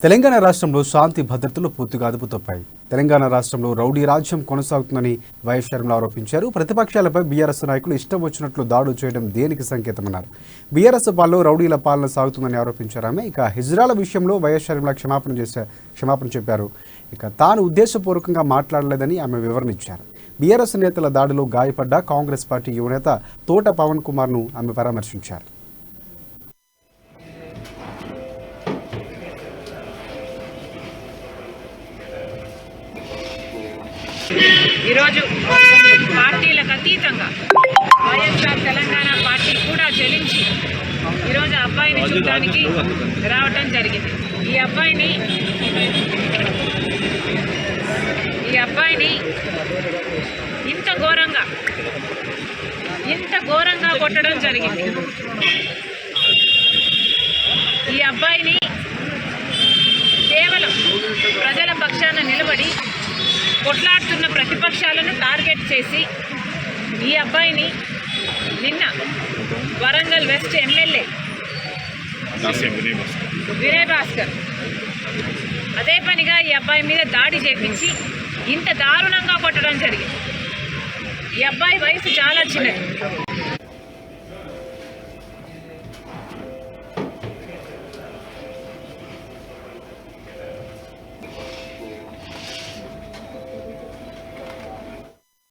తెలంగాణ రాష్ట్రంలో శాంతి భద్రతలు పూర్తిగా అదుపు తప్పాయి. తెలంగాణ రాష్ట్రంలో రౌడీ రాజ్యం కొనసాగుతుందని వైఎస్ షర్మిల ఆరోపించారు. ప్రతిపక్షాలపై బీఆర్ఎస్ నాయకులు ఇష్టం వచ్చినట్లు దాడులు చేయడం దేనికి సంకేతమన్నారు. బీఆర్ఎస్ పాలనలో రౌడీల పాలన సాగుతుందని ఆరోపించారు ఆమె. ఇక హిజ్రాల విషయంలో వైఎస్ షర్మిల క్షమాపణ చెప్పారు. ఇక తాను ఉద్దేశపూర్వకంగా మాట్లాడలేదని ఆమె వివరణ ఇచ్చారు. బీఆర్ఎస్ నేతల దాడిలో గాయపడ్డ కాంగ్రెస్ పార్టీ యువనేత తోట పవన్ కుమార్ను ఆమె పరామర్శించారు. ఈరోజు పార్టీలకు అతీతంగా వైఎస్ఆర్ తెలంగాణ పార్టీ కూడా చెలించి ఈరోజు అబ్బాయిని చూడడానికి రావటం జరిగింది. ఈ అబ్బాయిని ఇంత ఘోరంగా కొట్టడం జరిగింది. ఈ అబ్బాయిని కేవలం ప్రజల పక్షాన నిలబడి కొట్లాడుతున్న ప్రతిపక్షాలను టార్గెట్ చేసి ఈ అబ్బాయిని నిన్న వరంగల్ వెస్ట్ ఎమ్మెల్యే వినయ్ భాస్కర్ అదే పనిగా ఈ అబ్బాయి మీద దాడి చేపించి ఇంత దారుణంగా కొట్టడం జరిగింది. ఈ అబ్బాయి వయసు చాలా చిన్నది.